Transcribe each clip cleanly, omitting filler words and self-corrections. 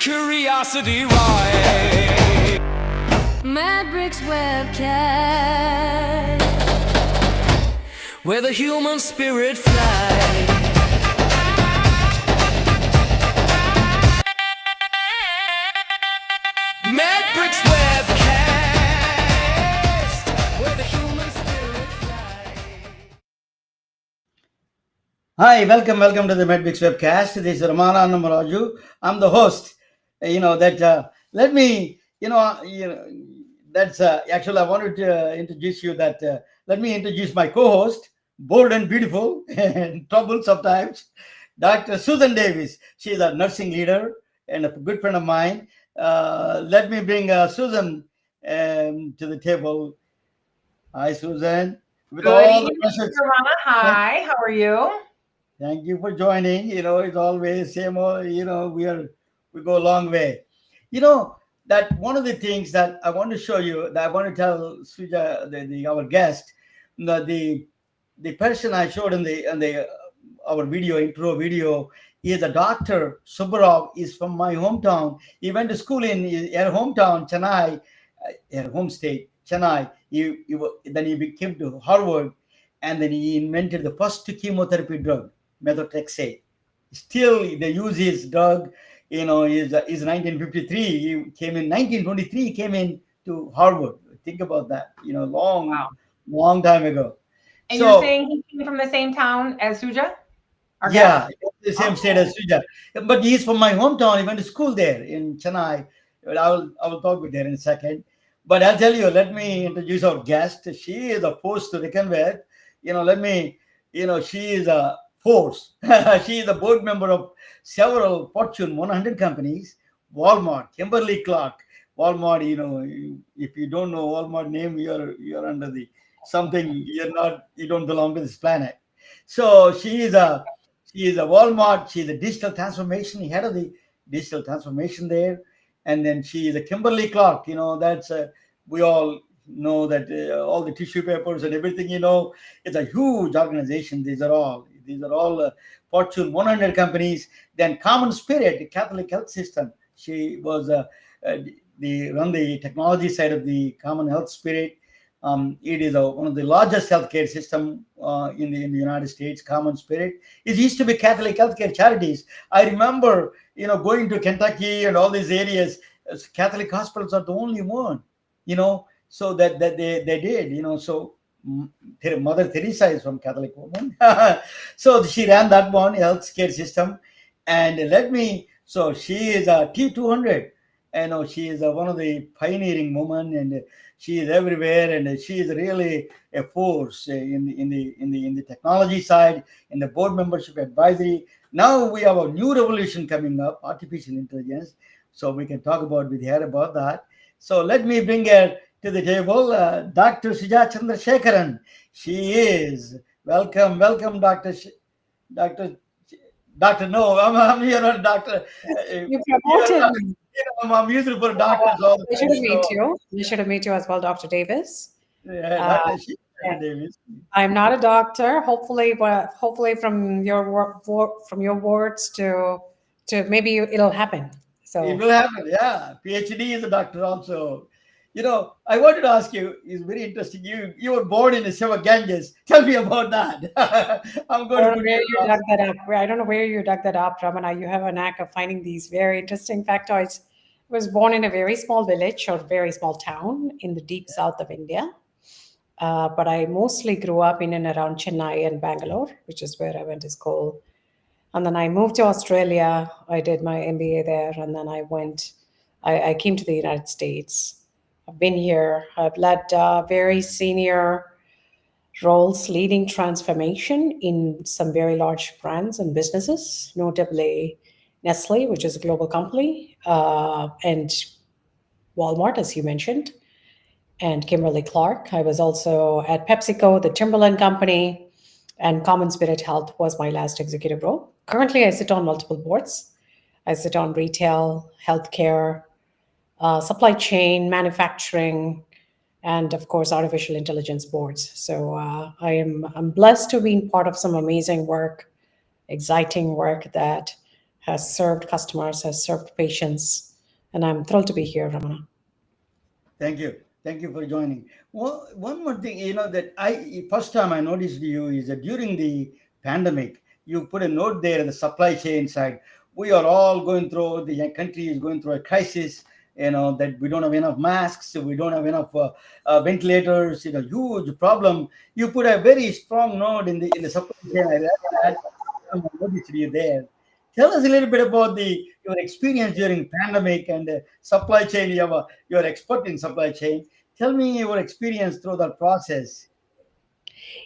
curiosity why. Matrix webcast, Where the human spirit flies. Matrix webcast, where the human spirit flies. Hi, welcome to the Medbix webcast. This is Ramana Namaraju. I'm the host. Let me, that's actually I wanted to introduce you that let me introduce my co-host, bold and beautiful and troubled sometimes, Dr. Susan Davis. She's a nursing leader and a good friend of mine. Let me bring Susan to the table. Hi, Susan. With Good all the evening, questions. Ramana. Hi, how are you? Thank you for joining. It's always same old, we go a long way. You know, that one of the things that I want to show you, that I want to tell Suja, our guest, the person I showed in the our intro video, is a doctor. Subbarao is from my hometown. He went to school in her hometown, Chennai, her home state, Chennai. Then he came to Harvard, and then he invented the first chemotherapy drug, methotrexate. Still, they use his drug. Is 1953. He came in 1923. He came in to Harvard. Think about that. Wow. Long time ago. And you're So saying he came from the same town as Suja? Our yeah, guest? the same state Oh, as Suja. But he's from my hometown. He went to school there in Chennai. But I will talk with her in a second. But I'll tell you, let me introduce our guest. She is a force to reckon with. She is a force. She is a board member of several Fortune 100 companies, Walmart, Kimberly-Clark. Walmart, if you don't know Walmart name, you're under the something. You don't belong to this planet. So she is a Walmart. She's a digital transformation, head of the digital transformation there. And then she is a Kimberly Clark. That's we all know that all the tissue papers and everything. It's a huge organization. These are all Fortune 100 companies. Then Common Spirit, the Catholic health system. She was uh, run the technology side of the Common Health Spirit. It is one of the largest healthcare system in the United States. Common Spirit. It used to be Catholic healthcare charities. I remember, going to Kentucky and all these areas. Catholic hospitals are the only one, so that they did, So Mother Teresa is from Catholic woman, so she ran that one healthcare system, and So she is a T200. She is one of the pioneering women, and she is everywhere, and she is really a force in the technology side, in the board membership advisory. Now we have a new revolution coming up, artificial intelligence. So we can talk with her about that. So let me bring her to the table, Dr. Suja Chandrasekaran. She is welcome, Dr. Doctor. No, I'm here, not doctor. You promoted me. I'm used for doctors all the Pleasure time. to meet you. Pleasure to meet you as well, Dr. Davis. Yeah, Uh, Dr. Davis. I'm not a doctor. Hopefully, but hopefully from from your words to maybe it'll happen. It So will happen. Yeah, PhD is a doctor also. I wanted to ask you. It's very interesting. You were born in the Shiva Ganges. Tell me about that. I'm I going to don't know put where you you on. dug that up. I don't know where you dug that up, Ramana. You have a knack of finding these very interesting factoids. I was born in a very small village or very small town in the deep south of India. But I mostly grew up in and around Chennai and Bangalore, which is where I went to school. And then I moved to Australia. I did my MBA there, and then I came to the United States. I've been here. I've led very senior roles leading transformation in some very large brands and businesses, notably Nestle, which is a global company, and Walmart, as you mentioned, and Kimberly-Clark. I was also at PepsiCo, the Timberland company, and CommonSpirit Health was my last executive role. Currently, I sit on multiple boards. I sit on retail, healthcare, supply chain, manufacturing, and of course, artificial intelligence boards. So I'm blessed to be part of some amazing work, exciting work that has served customers, has served patients, and I'm thrilled to be here, Ramana. Thank you. Thank you for joining. Well, one more thing, that first time I noticed you is that during the pandemic, you put a note there in the supply chain side. We are all going through, the country is going through a crisis, that we don't have enough masks, we don't have enough ventilators, huge problem. You put a very strong note in the supply chain. I read that. I noticed you there. Tell us a little bit about the your experience during pandemic and supply chain. You're expert in supply chain. Tell me your experience through that process.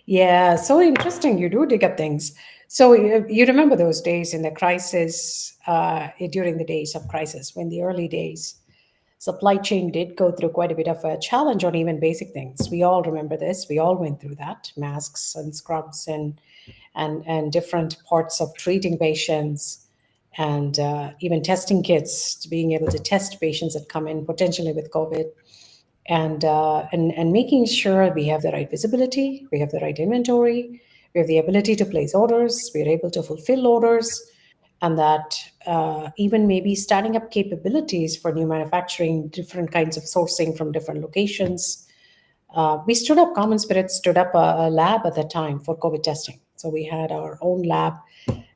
Yeah, so interesting. You do dig up things. So you remember those days in the crisis, during the days of crisis, when the early days, supply chain did go through quite a bit of a challenge on even basic things. We all remember this. We all went through that: masks and scrubs and different parts of treating patients, and even testing kits, to being able to test patients that come in potentially with COVID, and making sure we have the right visibility, we have the right inventory, we have the ability to place orders, we are able to fulfill orders, and that even maybe starting up capabilities for new manufacturing, different kinds of sourcing from different locations. We stood up, Common Spirit stood up a lab at that time for COVID testing. So we had our own lab,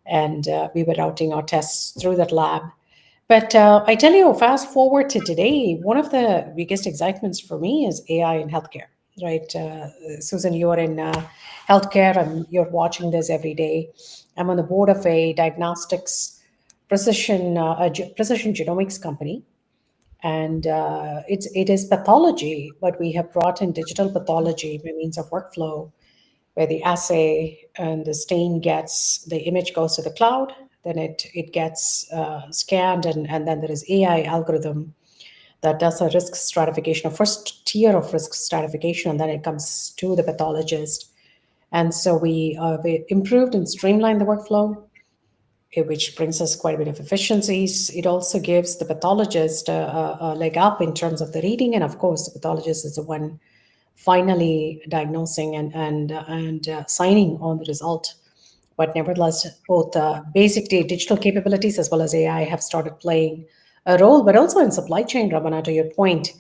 and we were routing our tests through that lab. But I tell you, fast forward to today, one of the biggest excitements for me is AI in healthcare, right? Susan, you are in healthcare and you're watching this every day. I'm on the board of a diagnostics precision genomics company, and it is pathology, but we have brought in digital pathology by means of workflow, where the assay and the stain gets, the image goes to the cloud, then it gets scanned, and then there is AI algorithm that does a risk stratification, a first tier of risk stratification, and then it comes to the pathologist. And so we improved and streamlined the workflow, which brings us quite a bit of efficiencies. It also gives the pathologist a leg up in terms of the reading, and of course, the pathologist is the one finally diagnosing and signing on the result. But nevertheless, both basic digital capabilities as well as AI have started playing a role, but also in supply chain, Ramana, to your point,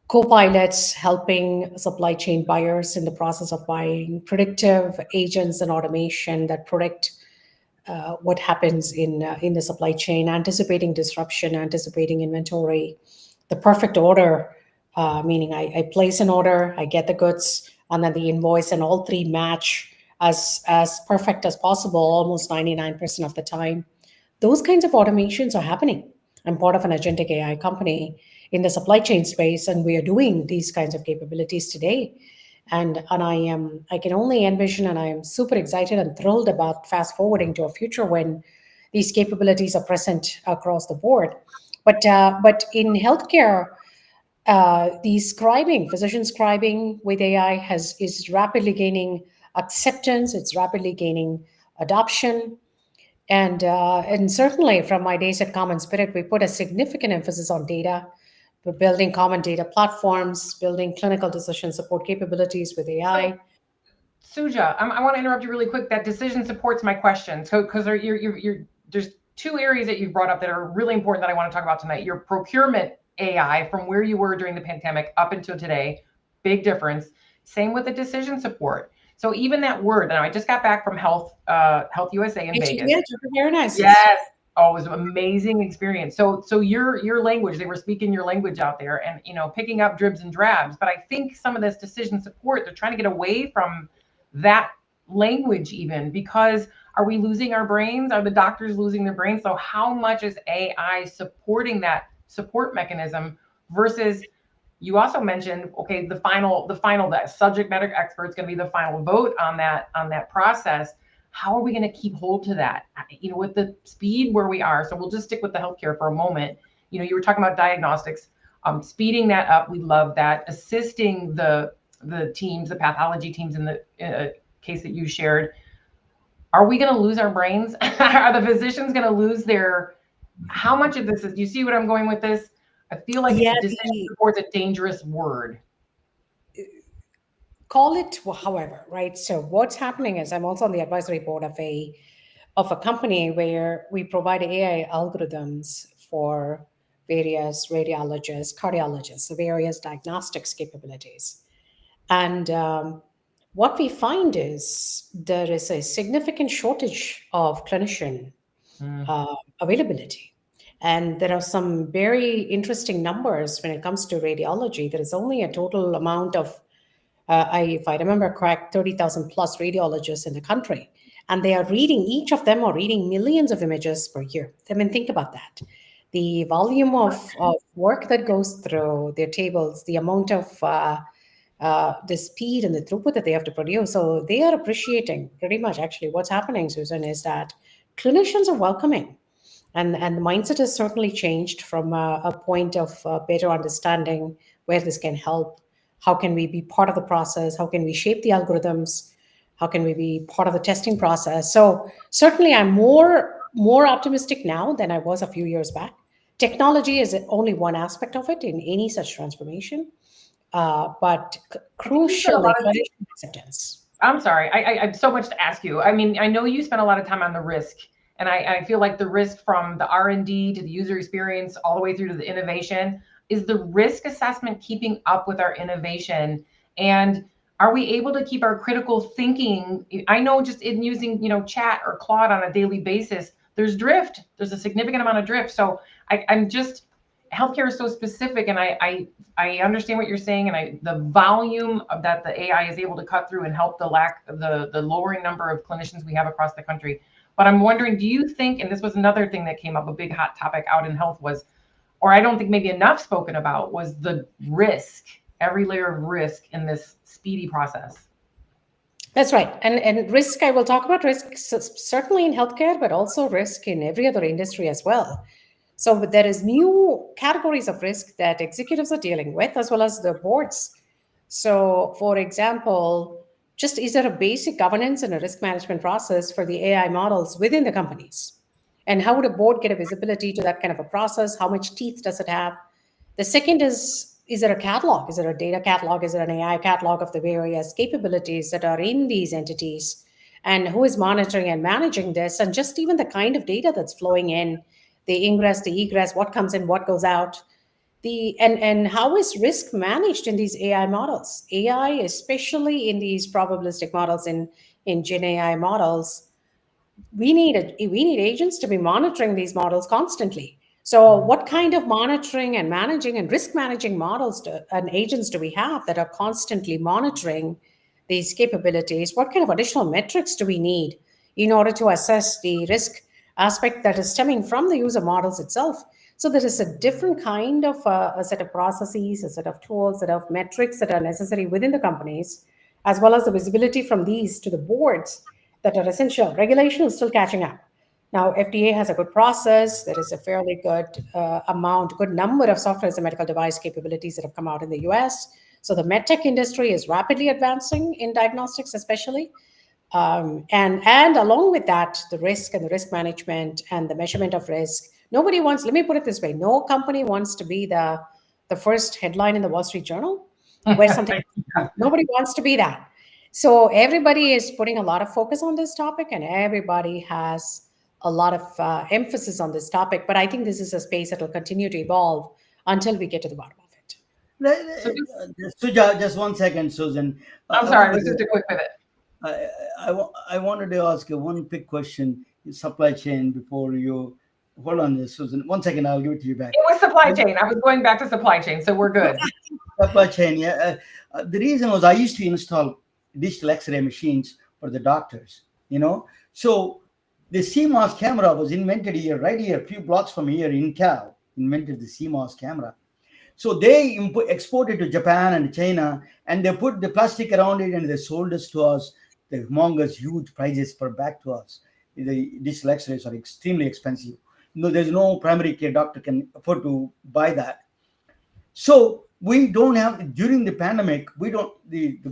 co-pilots helping supply chain buyers in the process of buying, predictive agents and automation that predict what happens in the supply chain, anticipating disruption, anticipating inventory, the perfect order, meaning I place an order, I get the goods, and then the invoice, and all three match as perfect as possible, almost 99% of the time. Those kinds of automations are happening. I'm part of an agentic AI company in the supply chain space, and we are doing these kinds of capabilities today. And I can only envision, and I am super excited and thrilled about fast forwarding to a future when these capabilities are present across the board. But in healthcare, the scribing, physician scribing with AI is rapidly gaining acceptance. It's rapidly gaining adoption, and certainly from my days at Common Spirit, we put a significant emphasis on data. We're building common data platforms, building clinical decision support capabilities with AI. Suja, I want to interrupt you really quick. That decision supports my question. So, because there's two areas that you've brought up that are really important that I want to talk about tonight. Your procurement AI from where you were during the pandemic up until today, big difference. Same with the decision support. So even that word, and I just got back from Health USA in Vegas. Very nice. Yes. Oh, it was an amazing experience. So your language, they were speaking your language out there, and picking up dribs and drabs. But I think some of this decision support, they're trying to get away from that language even, because are we losing our brains? Are the doctors losing their brains? So how much is AI supporting that support mechanism versus, you also mentioned, okay, the final that subject matter expert is going to be the final vote on that process. How are we going to keep hold to that, with the speed where we are? So we'll just stick with the healthcare for a moment. You were talking about diagnostics, speeding that up. We love that. Assisting the teams, the pathology teams in the case that you shared. Are we going to lose our brains? Are the physicians going to lose their, how much of this is, do you see what I'm going with this? I feel like decision support is a dangerous word. Call it however, right? So what's happening is I'm also on the advisory board of of a company where we provide AI algorithms for various radiologists, cardiologists, various diagnostics capabilities. And what we find is there is a significant shortage of clinician availability. And there are some very interesting numbers when it comes to radiology. There is only a total amount of, if I remember correct, 30,000 plus radiologists in the country. And they are reading, each of them are reading millions of images per year. I mean, think about that. The volume of work that goes through their tables, the amount of the speed and the throughput that they have to produce. So they are appreciating pretty much actually what's happening, Susan, is that clinicians are welcoming. And the mindset has certainly changed from a point of better understanding where this can help. How can we be part of the process? How can we shape the algorithms? How can we be part of the testing process? So certainly I'm more optimistic now than I was a few years back. Technology is only one aspect of it in any such transformation, but crucially, clinician acceptance. I'm sorry. I have so much to ask you. I mean, I know you spent a lot of time on the risk, and I feel like the risk from the R&D to the user experience all the way through to the innovation. Is the risk assessment keeping up with our innovation? And are we able to keep our critical thinking? I know just in using, chat or Claude on a daily basis, there's drift. There's a significant amount of drift. So I'm just, healthcare is so specific, and I understand what you're saying, and the volume of that the AI is able to cut through and help the lowering number of clinicians we have across the country. But I'm wondering, do you think, and this was another thing that came up, a big hot topic out in health was, or I don't think maybe enough spoken about, was the risk, every layer of risk in this speedy process. That's right. And risk, I will talk about risk certainly in healthcare, but also risk in every other industry as well. So there is new categories of risk that executives are dealing with, as well as the boards. So for example, just is there a basic governance and a risk management process for the AI models within the companies? And how would a board get a visibility to that kind of a process? How much teeth does it have? The second is there a catalog? Is there a data catalog? Is there an AI catalog of the various capabilities that are in these entities? And who is monitoring and managing this? And just even the kind of data that's flowing in, the ingress, the egress, what comes in, what goes out. And how is risk managed in these AI models? AI, especially in these probabilistic models, in Gen AI models, we need agents to be monitoring these models constantly. So what kind of monitoring and managing and risk managing models and agents do we have that are constantly monitoring these capabilities? What kind of additional metrics do we need in order to assess the risk aspect that is stemming from the user models itself? So there is a different kind of a set of processes, a set of tools, a set of metrics that are necessary within the companies, as well as the visibility from these to the boards that are essential. Regulation is still catching up. Now, FDA has a good process. There is a fairly good good number of software as a medical device capabilities that have come out in the US. So the medtech industry is rapidly advancing in diagnostics, especially. And along with that, the risk and the risk management and the measurement of risk. Nobody wants, let me put it this way, no company wants to be the first headline in the Wall Street Journal where something, nobody wants to be that. So everybody is putting a lot of focus on this topic, and everybody has a lot of emphasis on this topic. But I think this is a space that will continue to evolve until we get to the bottom of it. Suja, just 1 second, Susan. I'm sorry, let's just a quick pivot. I wanted to ask you one quick question. Supply chain before you. Hold on, Susan. 1 second, I'll give it to you back. It was supply chain. I was going back to supply chain, so we're good. Supply chain, yeah. The reason was I used to install digital X-ray machines for the doctors, So the CMOS camera was invented here, right here, a few blocks from here in Cal, invented the CMOS camera. So they exported to Japan and China, and they put the plastic around it, and they sold us to us the humongous, huge prices back to us. The digital X-rays are extremely expensive. There's no primary care doctor can afford to buy that. So we don't have, during the pandemic, we don't,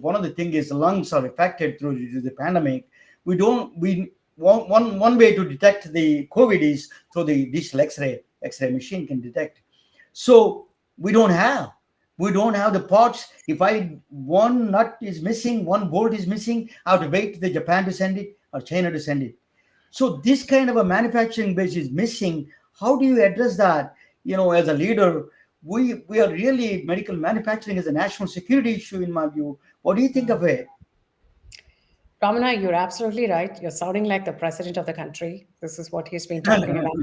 one of the things is the lungs are affected through the pandemic. One way to detect the COVID is through the digital X-ray machine can detect. So we don't have the parts. If one nut is missing, one bolt is missing, I have to wait to Japan to send it or China to send it. So this kind of a manufacturing base is missing. How do you address that? As a leader, we are really medical manufacturing is a national security issue in my view. What do you think of it? Ramana, you're absolutely right. You're sounding like the president of the country. This is what he's been talking about,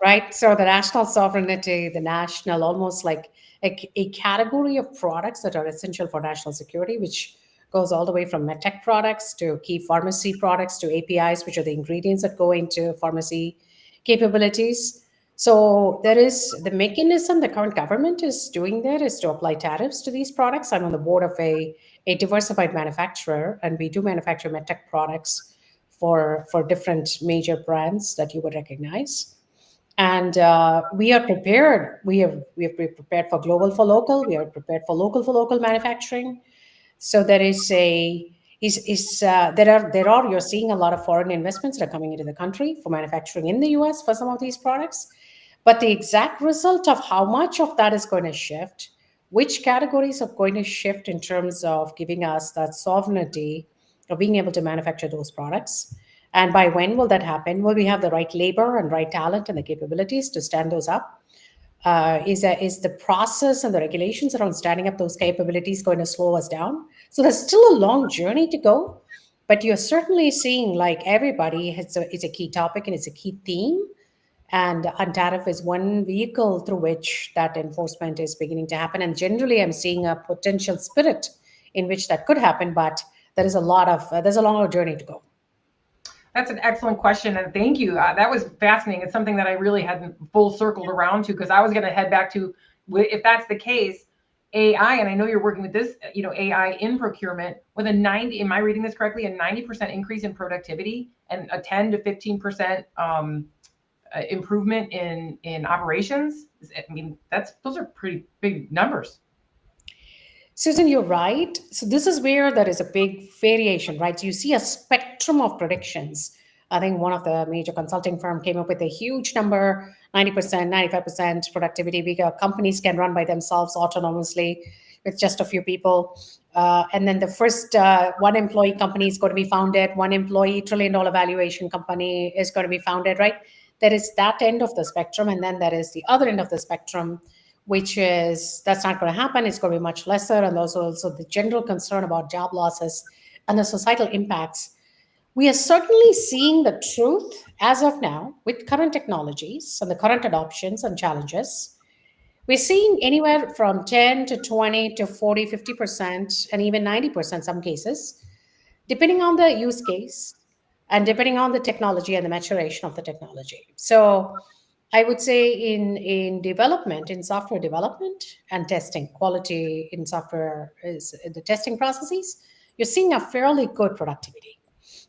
right? So the national sovereignty, the national, almost like a category of products that are essential for national security, which goes all the way from medtech products to key pharmacy products to APIs, which are the ingredients that go into pharmacy capabilities. So there is the mechanism the current government is doing there is to apply tariffs to these products. I'm on the board of a diversified manufacturer, and we do manufacture medtech products for different major brands that you would recognize. And we are prepared. We have prepared for global for local. We are prepared for local manufacturing. So there is a is there are you're seeing a lot of foreign investments that are coming into the country for manufacturing in the US for some of these products. But the exact result of how much of that is going to shift, which categories are going to shift in terms of giving us that sovereignty of being able to manufacture those products, and by when will that happen? Will we have the right labor and right talent and the capabilities to stand those up? Is the process and the regulations around standing up those capabilities going to slow us down? So there's still a long journey to go, but you're certainly seeing like everybody it's a key topic and it's a key theme. And tariff is one vehicle through which that enforcement is beginning to happen. And generally, I'm seeing a potential spirit in which that could happen, but there's a longer journey to go. That's an excellent question, and thank you. That was fascinating. It's something that I really hadn't full circled around to, because I was going to head back to, if that's the case, AI, and I know you're working with this, AI in procurement with a 90. Am I reading this correctly? A 90% increase in productivity and a 10 to 15% improvement in operations. I mean, those are pretty big numbers. Susan, you're right. So this is where there is a big variation, right? So you see a spectrum of predictions. I think one of the major consulting firm came up with a huge number, 90%, 95% productivity. Bigger companies can run by themselves autonomously with just a few people. And then the first one employee company is going to be founded, one employee $1 trillion valuation company is going to be founded, right? There is that end of the spectrum. And then there is the other end of the spectrum, which is that's not going to happen. It's going to be much lesser. And also the general concern about job losses and the societal impacts. We are certainly seeing the truth as of now with current technologies and the current adoptions and challenges. We're seeing anywhere from 10 to 20 to 40, 50%, and even 90% some cases, depending on the use case and depending on the technology and the maturation of the technology. So I would say in development, in software development and testing, quality in software is the testing processes, you're seeing a fairly good productivity,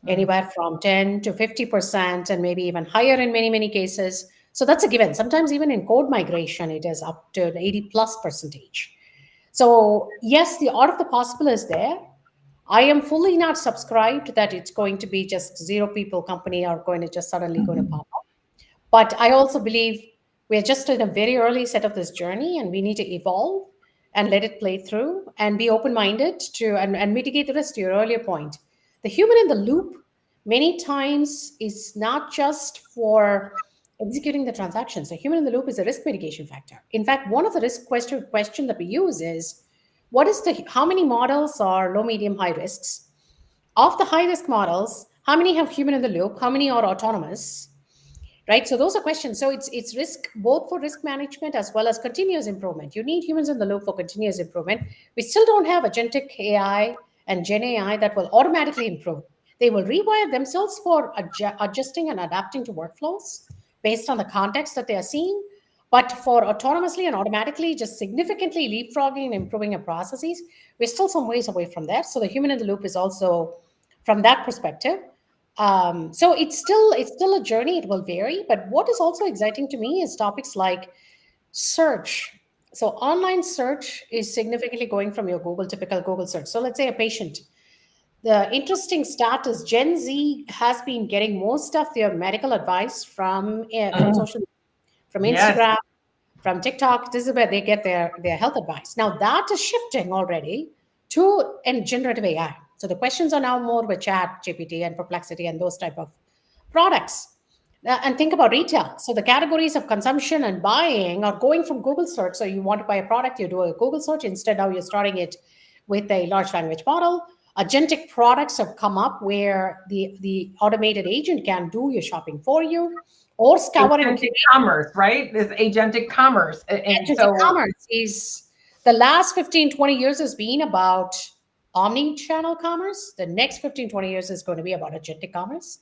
anywhere from 10 to 50%, and maybe even higher in many, many cases. So that's a given. Sometimes even in code migration, it is up to an 80 plus percentage. So yes, the art of the possible is there. I am fully not subscribed that it's going to be just zero people company are going to just suddenly going to pop up. But I also believe we're just in a very early set of this journey and we need to evolve and let it play through and be open minded to and mitigate the risk to your earlier point. The human in the loop many times is not just for executing the transactions. The human in the loop is a risk mitigation factor. In fact, one of the risk question that we use is what is the how many models are low, medium, high risks? Of the high risk models, how many have human in the loop? How many are autonomous? Right, so those are questions. So it's risk both for risk management as well as continuous improvement. You need humans in the loop for continuous improvement. We still don't have agentic AI and gen AI that will automatically improve. They will rewire themselves for adjusting and adapting to workflows based on the context that they are seeing. But for autonomously and automatically just significantly leapfrogging and improving your processes, we're still some ways away from that. So the human in the loop is also from that perspective. So it's still a journey. It will vary. But what is also exciting to me is topics like search. So online search is significantly going from your Google typical Google search. So let's say a patient. The interesting stat is Gen Z has been getting most of their medical advice from Mhm. social, from Yes. Instagram, from TikTok. This is where they get their health advice. Now that is shifting already to generative AI. So the questions are now more with Chat GPT and Perplexity and those type of products. And think about retail. So the categories of consumption and buying are going from Google search. So you want to buy a product, you do a Google search. Instead, now you're starting it with a large language model. Agentic products have come up where the automated agent can do your shopping for you or scour and Agentic commerce, right? This agentic commerce. And agentic so commerce is the last 15, 20 years has been about omni-channel commerce. The next 15, 20 years is going to be about agentic commerce.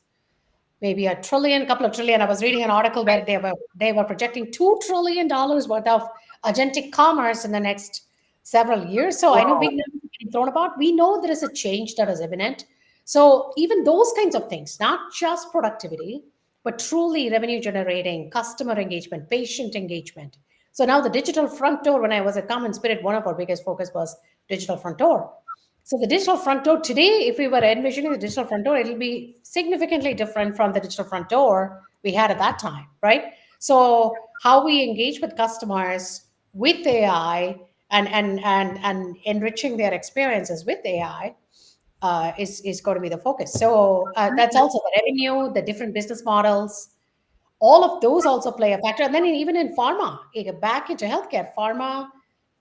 Maybe a trillion, couple of trillion. I was reading an article where they were projecting $2 trillion worth of agentic commerce in the next several years. So I know wow. big numbers are being thrown about. We know there is a change that is imminent. So even those kinds of things, not just productivity, but truly revenue generating, customer engagement, patient engagement. So now the digital front door, when I was at CommonSpirit, one of our biggest focus was digital front door. So the digital front door today, if we were envisioning the digital front door, it'll be significantly different from the digital front door we had at that time, right? So how we engage with customers with AI and enriching their experiences with AI is going to be the focus. So that's also the revenue, the different business models, all of those also play a factor. And then even in pharma, back into healthcare, pharma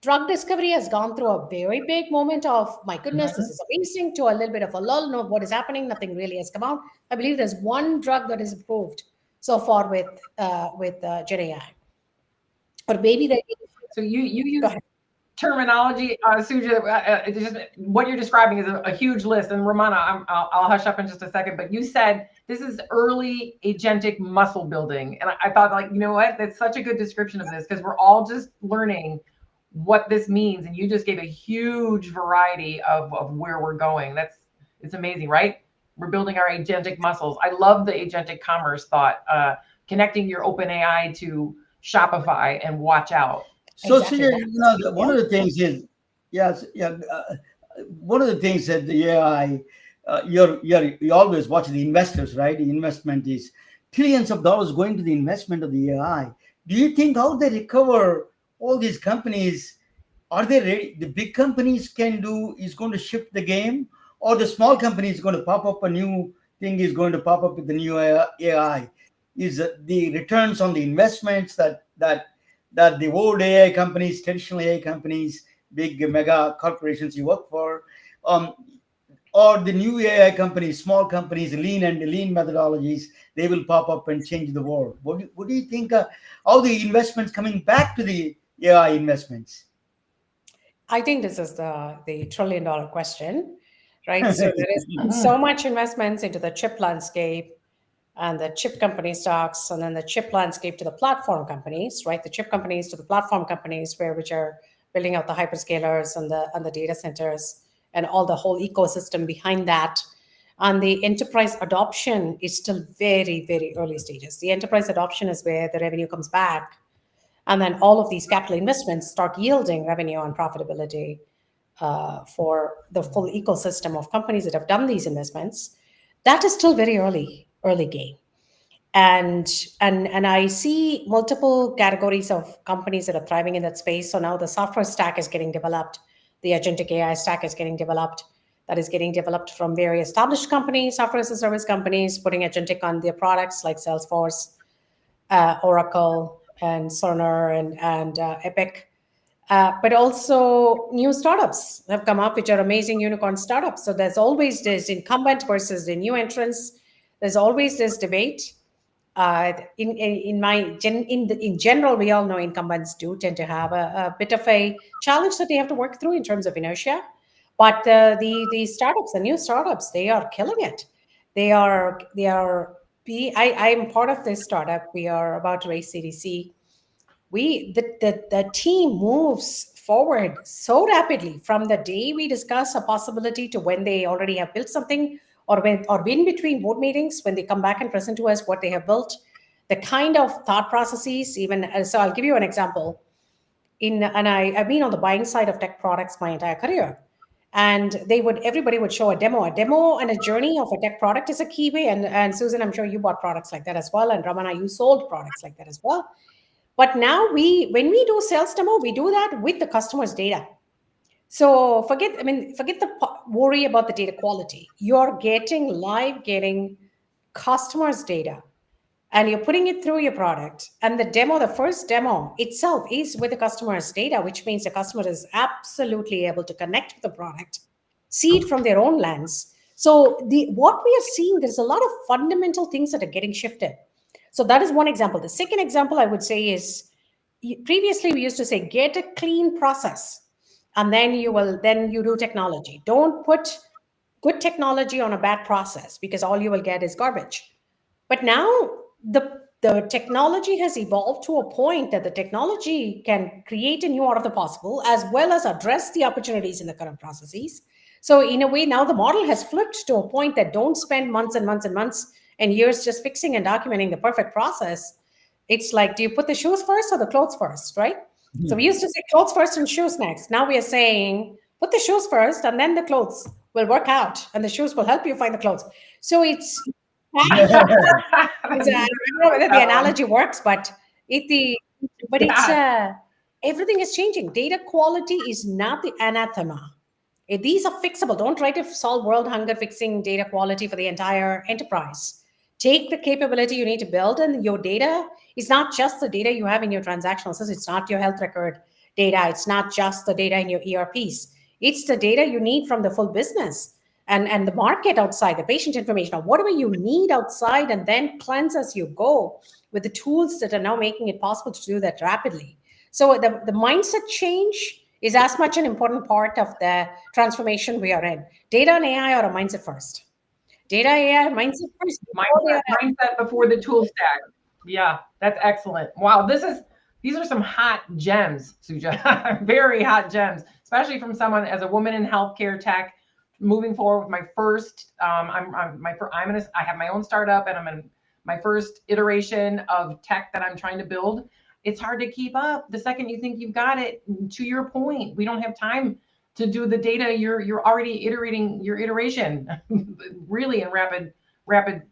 drug discovery has gone through a very big moment of, my goodness, this is amazing, to a little bit of a lull. No, what is happening? Nothing really has come out. I believe there's one drug that is approved so far with Gen AI. Or maybe they. So you Go use ahead. terminology, Suja. Just what you're describing is a huge list. And Ramana, I'll hush up in just a second. But you said this is early agentic muscle building, and I thought, like, you know what? That's such a good description of this, because we're all just learning what this means, and you just gave a huge variety of where we're going. It's amazing, right? We're building our agentic muscles. I love the agentic commerce thought, connecting your open AI to Shopify, and watch out. So, Exactly. Sujay, one of the things is, yes, yeah, one of the things that the AI, you always watch the investors, right? The investment is trillions of dollars going to the investment of the AI. Do you think how they recover all these companies? Are they ready? The big companies is going to shift the game, or the small companies going to pop up a new thing is going to pop up with the new AI? Is the returns on the investments that the old AI companies, traditional AI companies, big mega corporations you work for, or the new AI companies, small companies, lean methodologies, they will pop up and change the world. What do you think? How the investments coming back to the AI investments? I think this is the trillion-dollar question, right? So there is so much investments into the chip landscape and the chip company stocks, and then the chip landscape to the platform companies, right? The chip companies to the platform companies, which are building out the hyperscalers and the data centers and all the whole ecosystem behind that. And the enterprise adoption is still very, very early stages. The enterprise adoption is where the revenue comes back, and then all of these capital investments start yielding revenue and profitability for the full ecosystem of companies that have done these investments. That is still very early game. And I see multiple categories of companies that are thriving in that space. So now the software stack is getting developed, the agentic AI stack is getting developed. That is getting developed from very established companies, software as a service companies, putting agentic on their products like Salesforce, Oracle, and Cerner and Epic. But also new startups have come up, which are amazing unicorn startups. So there's always this incumbent versus the new entrants. There's always this debate. In general, we all know incumbents do tend to have a bit of a challenge that they have to work through in terms of inertia. But the startups, the new startups, they are killing it. I'm part of this startup. We are about to raise CDC. The team moves forward so rapidly from the day we discuss a possibility to when they already have built something, or in between board meetings when they come back and present to us what they have built. The kind of thought processes, even so, I'll give you an example. I've been on the buying side of tech products my entire career, and everybody would show a demo and a journey of a tech product is a key way. And Susan, I'm sure you bought products like that as well, and Ramana, you sold products like that as well. But now when we do sales demo, we do that with the customer's data. So forget the worry about the data quality. You're getting customers' data and you're putting it through your product, and the first demo itself is with the customer's data, which means the customer is absolutely able to connect with the product, see it from their own lens. So what we are seeing, there's a lot of fundamental things that are getting shifted. So that is one example. The second example I would say is, previously we used to say, get a clean process and then you do technology. Don't put good technology on a bad process, because all you will get is garbage. But now the technology has evolved to a point that the technology can create a new art of the possible as well as address the opportunities in the current processes. So in a way, now the model has flipped to a point that don't spend months and months and months and years just fixing and documenting the perfect process. It's like, do you put the shoes first or the clothes first, right? So we used to say clothes first and shoes next. Now we are saying put the shoes first and then the clothes will work out and the shoes will help you find the clothes. So it's I don't know whether the analogy works, but it's Yeah. everything is changing. Data quality is not the anathema. These are fixable. Don't try to solve world hunger fixing data quality for the entire enterprise. Take the capability you need to build, and your data is not just the data you have in your transactional systems. It's not your health record data. It's not just the data in your ERPs. It's the data you need from the full business and the market outside, the patient information, or whatever you need outside, and then cleanse as you go with the tools that are now making it possible to do that rapidly. So the mindset change is as much an important part of the transformation we are in. Data and AI are a mindset first. Data, AI, mindset first. Mindset before the tool stack. Yeah, that's excellent. Wow, these are some hot gems, Suja. Very hot gems, especially from someone as a woman in healthcare tech, moving forward with my first. I have my own startup, and I'm in my first iteration of tech that I'm trying to build. It's hard to keep up. The second you think you've got it, to your point, we don't have time to do the data. You're already iterating your iteration, really in rapid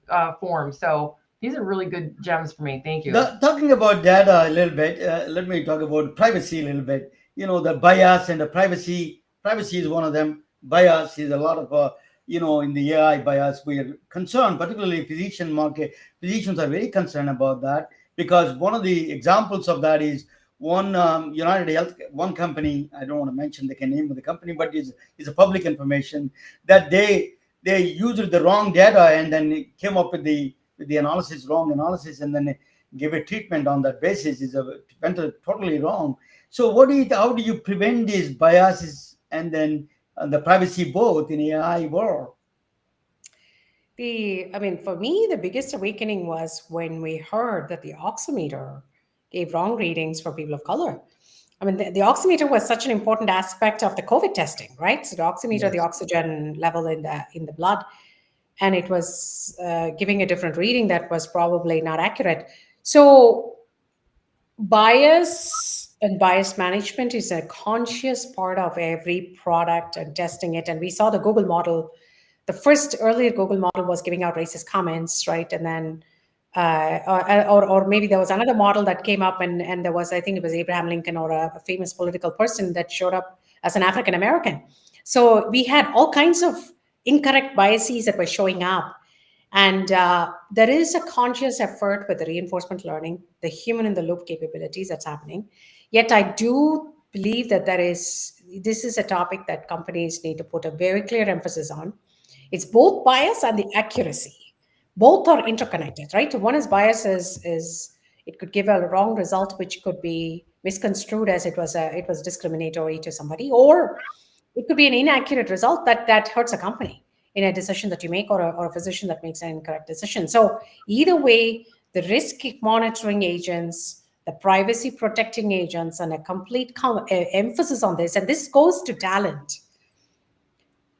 form. So these are really good gems for me. Thank you. Talking about data a little bit, let me talk about privacy a little bit. The bias and the privacy. Privacy is one of them. Bias is a lot of, in the AI bias, we are concerned, particularly physician market. Physicians are very concerned about that, because one of the examples of that is one United Health, one company. I don't want to mention the name of the company, but it's a public information that they used the wrong data and then came up with the wrong analysis, and then give a treatment on that basis went totally wrong. So how do you prevent these biases and then the privacy both in AI world? For me, the biggest awakening was when we heard that the oximeter gave wrong readings for people of color. The oximeter was such an important aspect of the COVID testing, right? So the oximeter, Yes. the oxygen level in the blood, and it was giving a different reading that was probably not accurate. So bias and bias management is a conscious part of every product and testing it. And we saw the Google model. The first earlier Google model was giving out racist comments, right? And then, or maybe there was another model that came up, and there was, I think it was Abraham Lincoln or a famous political person that showed up as an African American. So we had all kinds of incorrect biases that were showing up. And there is a conscious effort with the reinforcement learning, the human in the loop capabilities that's happening. Yet I do believe that this is a topic that companies need to put a very clear emphasis on. It's both bias and the accuracy. Both are interconnected, right? So one is bias is it could give a wrong result, which could be misconstrued as it was discriminatory to somebody, or it could be an inaccurate result that hurts a company in a decision that you make, or a physician that makes an incorrect decision. So either way, the risk monitoring agents, the privacy protecting agents, and a complete emphasis on this, and this goes to talent.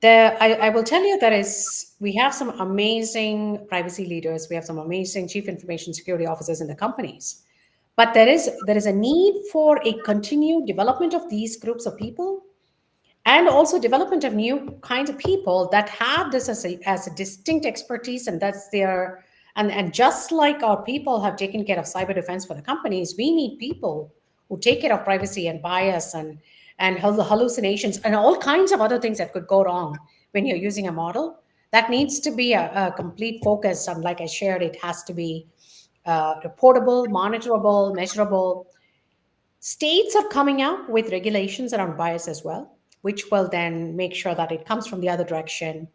I will tell you we have some amazing privacy leaders. We have some amazing chief information security officers in the companies, but there is a need for a continued development of these groups of people, and also development of new kinds of people that have this as a distinct expertise, and that's their and just like our people have taken care of cyber defense for the companies, we need people who take care of privacy and bias and hallucinations and all kinds of other things that could go wrong when you're using a model. That needs to be a complete focus. And like I shared, it has to be reportable, monitorable, measurable. States are coming out with regulations around bias as well, which will then make sure that it comes from the other direction.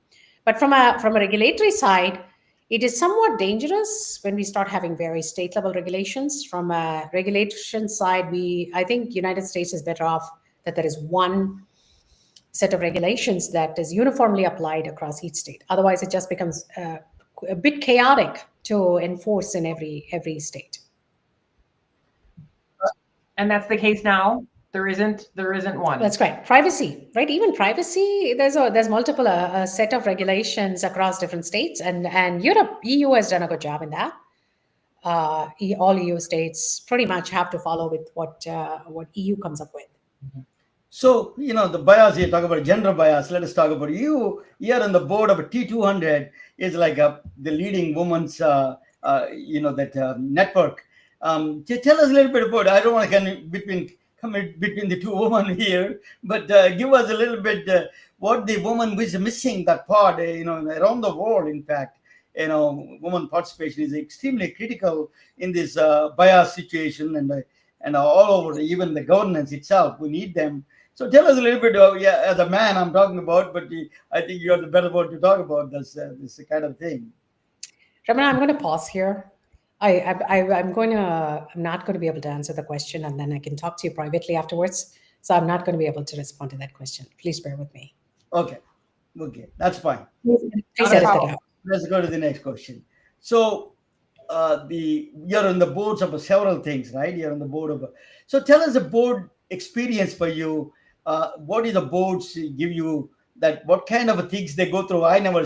But from a regulatory side, it is somewhat dangerous when we start having very state level regulations. From a regulation side, I think United States is better off that there is one set of regulations that is uniformly applied across each state. Otherwise, it just becomes a bit chaotic to enforce in every state. And that's the case now. There isn't one. That's right. Privacy, right? Even privacy, there's multiple set of regulations across different states, and Europe, EU has done a good job in that. All EU states pretty much have to follow with what EU comes up with. So, the bias, you talk about gender bias. Let us talk about you. You're on the board of a T200, is like the leading women's, network. Tell us a little bit about, I don't want to come in between the two women here, but give us a little bit what the woman was missing that part, around the world, in fact. Woman participation is extremely critical in this bias situation and all over, even the governance itself. We need them. So tell us a little bit as a man I'm talking about, but I think you're the better one to talk about this kind of thing. Ramana, I'm going to pause here. I'm not going to be able to answer the question, and then I can talk to you privately afterwards. So I'm not going to be able to respond to that question. Please bear with me. Okay, that's fine. Please Not a edit that problem. out. Let's go to the next question. So, you're on the boards of several things, right? You're on the board of. So, tell us the board experience for you. What is the boards give you? That what kind of things they go through? I never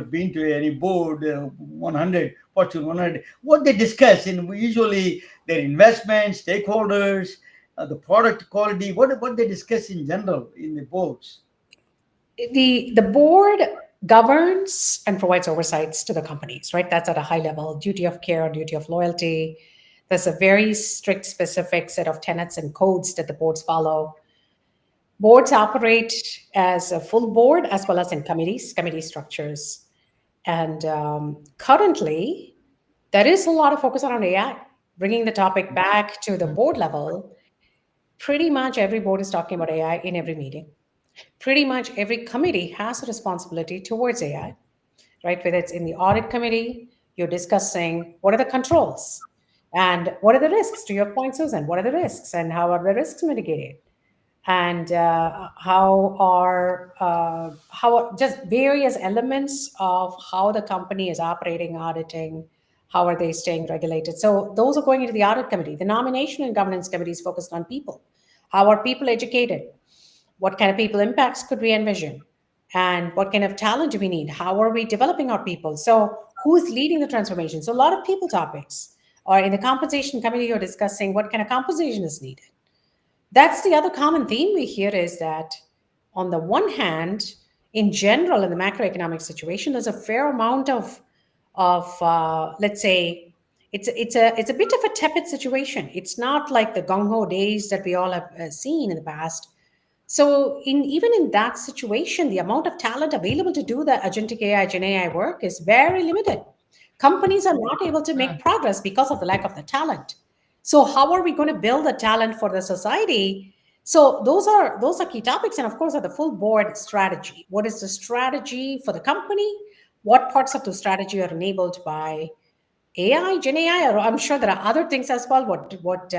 been to any board 100 Fortune 100. What they discuss, and usually their investments, stakeholders, the product quality. What they discuss in general in the boards. The board governs and provides oversights to the companies, right? That's at a high level, duty of care, duty of loyalty. There's a very strict, specific set of tenets and codes that the boards follow. Boards operate as a full board as well as in committee structures. And currently, there is a lot of focus around AI, bringing the topic back to the board level. Pretty much every board is talking about AI in every meeting. Pretty much every committee has a responsibility towards AI, right? Whether it's in the audit committee, you're discussing what are the controls and what are the risks, to your point, Susan. What are the risks and how are the risks mitigated? And how just various elements of how the company is operating, auditing, how are they staying regulated. So those are going into the audit committee. The nomination and governance committee is focused on people. How are people educated? What kind of people impacts could we envision? And what kind of talent do we need? How are we developing our people? So who's leading the transformation? So a lot of people topics. Or in the compensation committee, you're discussing what kind of compensation is needed. That's the other common theme we hear is that on the one hand, in general, in the macroeconomic situation, there's a fair amount of let's say, it's a bit of a tepid situation. It's not like the gung ho days that we all have seen in the past. So even in that situation, the amount of talent available to do the agentic AI, Gen AI work is very limited. Companies are not able to make progress because of the lack of the talent. So how are we going to build the talent for the society? So those are key topics, and of course, are the full board strategy. What is the strategy for the company? What parts of the strategy are enabled by AI, Gen AI, or I'm sure there are other things as well. What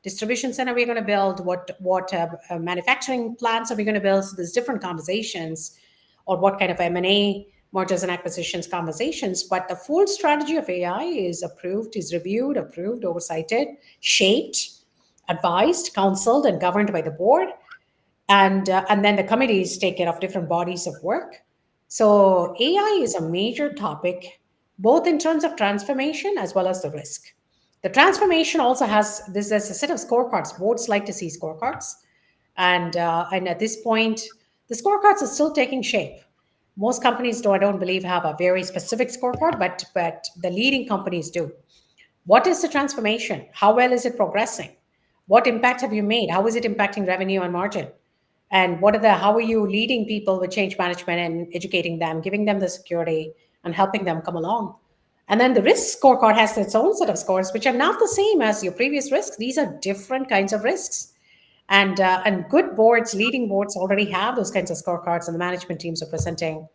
distribution center are we going to build? What manufacturing plants are we going to build? So there's different conversations, or what kind of M&A, mergers and acquisitions conversations. But the full strategy of AI is approved, is reviewed, approved, oversighted, shaped, advised, counseled, and governed by the board, and then the committees take care of different bodies of work. So AI is a major topic, both in terms of transformation as well as the risk. The transformation also has this as a set of scorecards. Boards like to see scorecards, and at this point, the scorecards are still taking shape. Most companies, I don't believe, have a very specific scorecard, but the leading companies do. What is the transformation? How well is it progressing? What impact have you made? How is it impacting revenue and margin? And how are you leading people with change management and educating them, giving them the security and helping them come along? And then the risk scorecard has its own set of scores, which are not the same as your previous risks. These are different kinds of risks. And good boards, leading boards already have those kinds of scorecards, and the management teams are presenting.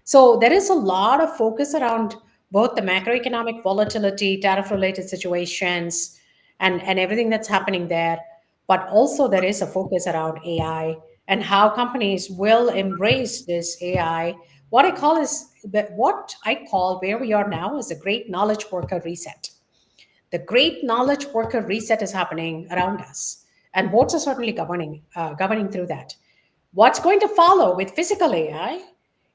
So there is a lot of focus around both the macroeconomic volatility, tariff-related situations, and everything that's happening there. But also there is a focus around AI and how companies will embrace this AI. What I call where we are now is a great knowledge worker reset. The great knowledge worker reset is happening around us, and boards are certainly governing through that. What's going to follow with physical AI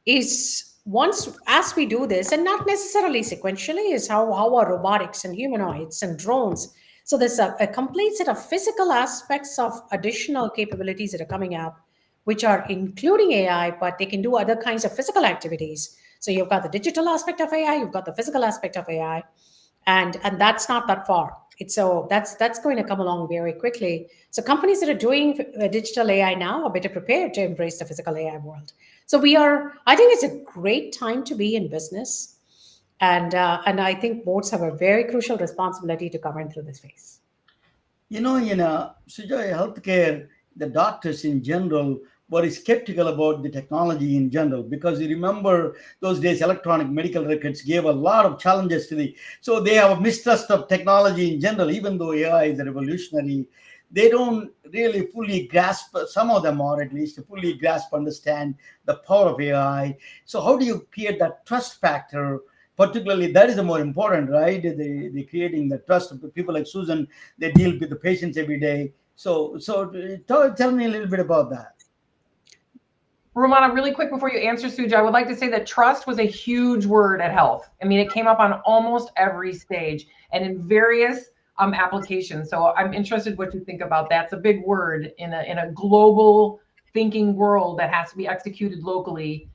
is, once as we do this, and not necessarily sequentially, is how our robotics and humanoids and drones. So there's a complete set of physical aspects of additional capabilities that are coming up, which are including AI, but they can do other kinds of physical activities. So you've got the digital aspect of AI, you've got the physical aspect of AI, and that's not that far. That's going to come along very quickly. So companies that are doing digital AI now are better prepared to embrace the physical AI world. So I think it's a great time to be in business, and I think boards have a very crucial responsibility to govern through this phase. In Suja, healthcare, the doctors in general were skeptical about the technology in general, because you remember those days electronic medical records gave a lot of challenges to so they have a mistrust of technology in general. Even though AI is revolutionary, they don't really fully grasp, some of them are at least fully grasp, understand the power of AI. So how do you create that trust factor? Particularly, that is the more important, right? They creating the trust of the people like Susan. They deal with the patients every day. So tell me a little bit about that. Romana, really quick before you answer, Suja, I would like to say that trust was a huge word at health. I mean, it came up on almost every stage and in various applications. So I'm interested what you think about that. It's a big word in a global thinking world that has to be executed locally,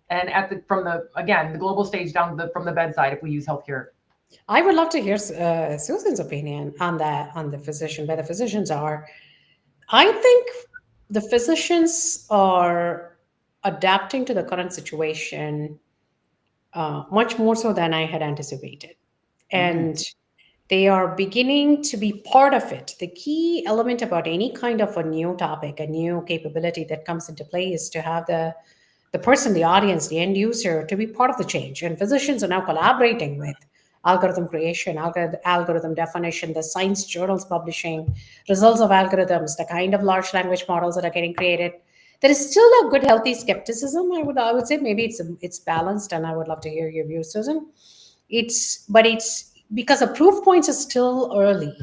and from the global stage down from the bedside, if we use healthcare. I would love to hear Susan's opinion on that, on the physician, where the physicians are. I think the physicians are adapting to the current situation much more so than I had anticipated. And they are beginning to be part of it. The key element about any kind of a new topic, a new capability that comes into play, is to have the person, the audience, the end user, to be part of the change. And physicians are now collaborating with algorithm creation, algorithm definition, the science journals publishing results of algorithms, the kind of large language models that are getting created. There is still a good, healthy skepticism. I would say maybe it's balanced, and I would love to hear your view, Susan. It's because the proof points are still early,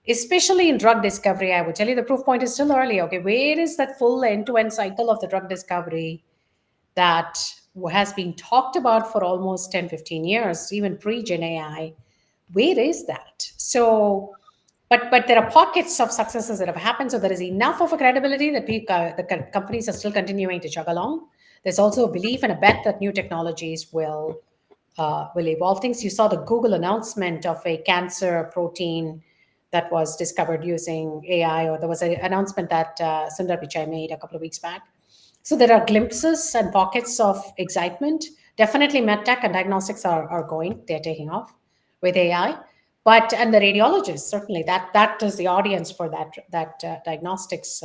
especially in drug discovery. I would tell you the proof point is still early. Okay, where is that full end-to-end cycle of the drug discovery that has been talked about for almost 10, 15 years, even pre-Gen AI? Where is that? So, but there are pockets of successes that have happened. So there is enough of a credibility that the companies are still continuing to chug along. There's also a belief and a bet that new technologies will evolve things. You saw the Google announcement of a cancer protein that was discovered using AI, or there was an announcement that Sundar Pichai made a couple of weeks back. So there are glimpses and pockets of excitement. Definitely medtech and diagnostics they're taking off with AI. And the radiologists, certainly that is the audience for that diagnostics.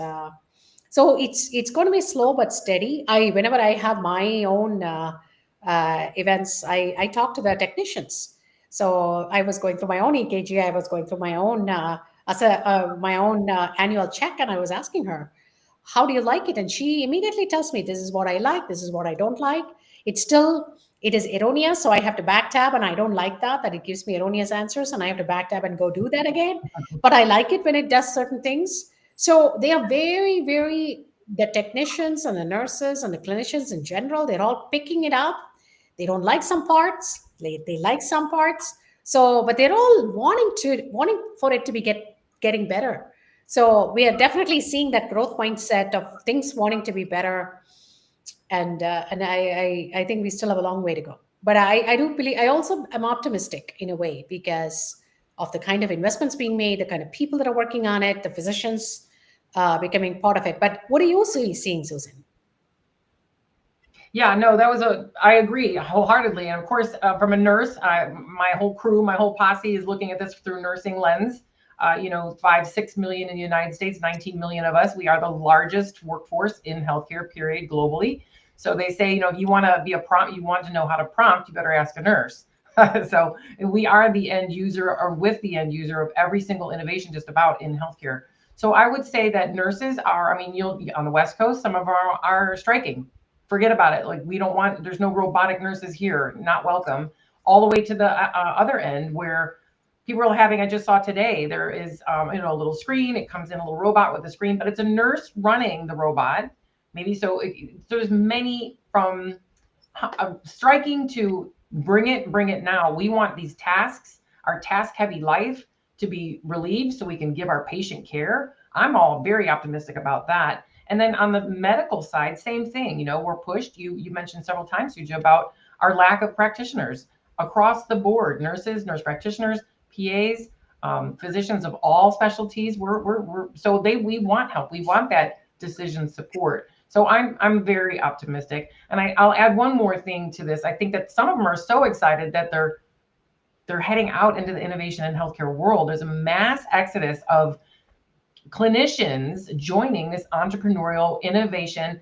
So it's going to be slow but steady. Whenever I have my own events, I talk to the technicians. So I was going through my own EKG. I was going through my own annual check, and I was asking her, "How do you like it?" And she immediately tells me, "This is what I like. This is what I don't like." It is erroneous, so I have to back tab, and I don't like that it gives me erroneous answers, and I have to back tab and go do that again. But I like it when it does certain things. So they are very, very, the technicians and the nurses and the clinicians in general, they're all picking it up. They don't like some parts, they like some parts. So, but they're all wanting for it to be getting better. So we are definitely seeing that growth mindset of things wanting to be better, and I think we still have a long way to go. But I do believe, I also am optimistic in a way, because of the kind of investments being made, the kind of people that are working on it, the physicians, becoming part of it. But what are you seeing, Susan? Yeah, no, I agree wholeheartedly. And of course, from a nurse, my whole crew, my whole posse is looking at this through nursing lens. 5, 6 million in the United States, 19 million of us. We are the largest workforce in healthcare, period, globally. So they say, if you want to be a prompt, you want to know how to prompt, you better ask a nurse. So we are the end user, or with the end user, of every single innovation just about in healthcare. So I would say that nurses are, you'll be on the West Coast, some of are striking. Forget about it. Like, there's no robotic nurses here, not welcome. All the way to the other end where people are having, I just saw today, there is, a little screen, it comes in a little robot with a screen, but it's a nurse running the robot. Maybe so there's many from striking to bring it now. We want these tasks, our task heavy life, to be relieved so we can give our patient care. I'm all very optimistic about that. And then on the medical side, same thing. We're pushed. You mentioned several times, Suja, about our lack of practitioners across the board: nurses, nurse practitioners, PAs, physicians of all specialties. We want help. We want that decision support. So I'm very optimistic. And I'll add one more thing to this. I think that some of them are so excited that they're heading out into the innovation and healthcare world. There's a mass exodus of clinicians joining this entrepreneurial innovation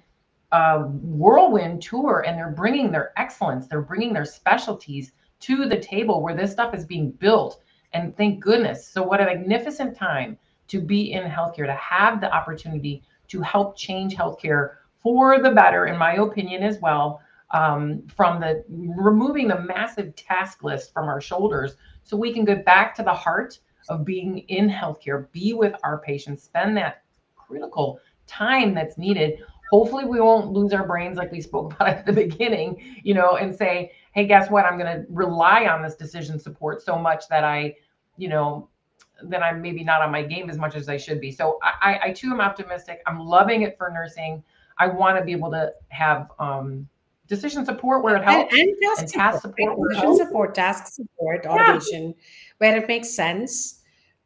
whirlwind tour, and they're bringing their excellence, they're bringing their specialties to the table where this stuff is being built. And thank goodness. So what a magnificent time to be in healthcare, to have the opportunity to help change healthcare for the better, in my opinion, as well, from removing the massive task list from our shoulders so we can get back to the heart of being in healthcare, be with our patients, spend that critical time that's needed. Hopefully we won't lose our brains like we spoke about at the beginning, and say, hey, guess what? I'm going to rely on this decision support so much that I'm maybe not on my game as much as I should be. So I too am optimistic. I'm loving it for nursing. I want to be able to have decision support where it helps, and task support where it decision helps. support, task support, automation, where it makes sense.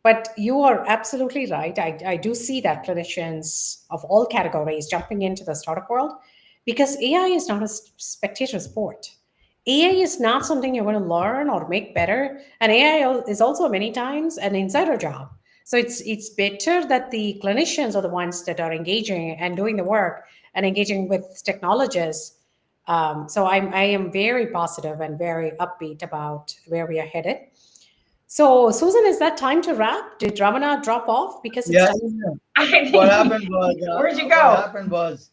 But you are absolutely right. I do see that clinicians of all categories jumping into the startup world, because AI is not a spectator sport. AI is not something you're going to learn or make better. And AI is also many times an insider job. So it's better that the clinicians are the ones that are engaging and doing the work and engaging with technologists. So I am very positive and very upbeat about where we are headed. So, Susan, is that time to wrap? Did Ramana drop off because it's Yeah. time? What happened was, Where'd you what go? happened was,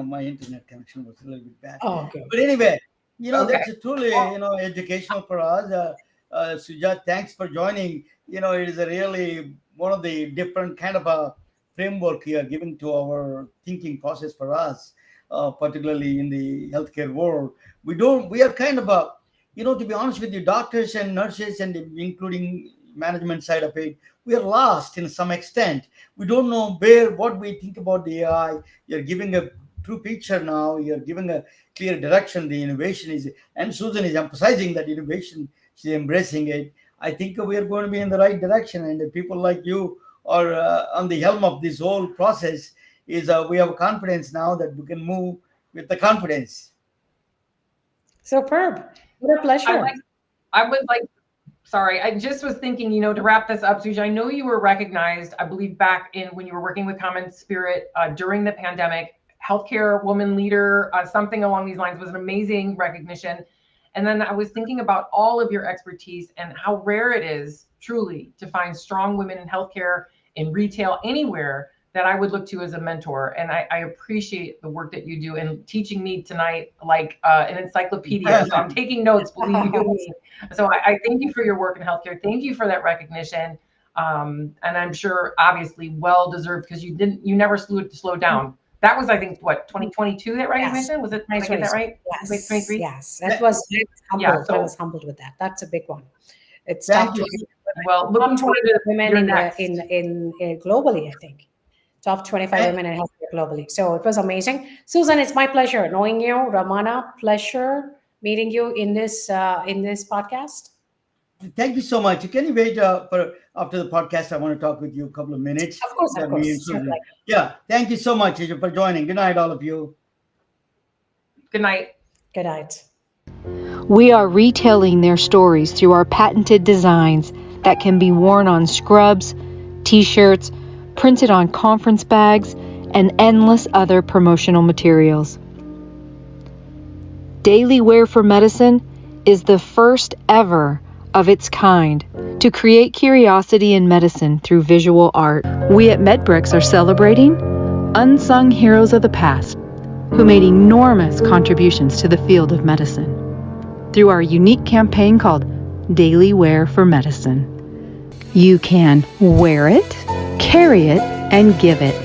my internet connection was a little bit bad. Oh, okay. But anyway, Okay. that's truly, educational for us. Suja, thanks for joining. It is a really one of the different kind of a framework here given to our thinking process for us, particularly in the healthcare world. We are kind of to be honest with you, doctors and nurses, and including management side of it, we are lost in some extent. We don't know what we think about the AI. You're giving a true picture now. You're giving a clear direction. The innovation is, and Susan is emphasizing that innovation. She's embracing it. I think we are going to be in the right direction, and the people like you are on the helm of this whole process. We have confidence now that we can move with the confidence. Superb. What a I pleasure. would like, sorry, I just was thinking, to wrap this up, Suja, I know you were recognized, I believe back in when you were working with CommonSpirit during the pandemic, healthcare woman leader, something along these lines, was an amazing recognition. And then I was thinking about all of your expertise and how rare it is truly to find strong women in healthcare, in retail, anywhere that I would look to as a mentor. And I appreciate the work that you do in teaching me tonight, like an encyclopedia. So I'm taking notes, believe you me. So I thank you for your work in healthcare. Thank you for that recognition. And I'm sure obviously well-deserved, because you never slowed down. That was, I think, what, 2022 that recognition? Was it, did I get that right? Yes. 2023? Yes. That was humbled. Yeah, so- I was humbled with that. That's a big one. It's Thank top you. 20 Well, looking forward to women your in, next. in globally, I think. Top 25 women in healthcare globally. So it was amazing. Susan, it's my pleasure knowing you. Ramana, pleasure meeting you in this podcast. Thank you so much. Can you wait for after the podcast? I want to talk with you a couple of minutes. Of course, of That course. we- Certainly. Yeah. Thank you so much for joining. Good night, all of you. Good night. Good night. We are retelling their stories through our patented designs that can be worn on scrubs, t-shirts, printed on conference bags, and endless other promotional materials. Daily Wear for Medicine is the first ever of its kind to create curiosity in medicine through visual art. We at MedBricks are celebrating unsung heroes of the past who made enormous contributions to the field of medicine through our unique campaign called Daily Wear for Medicine. You can wear it, carry it, and give it.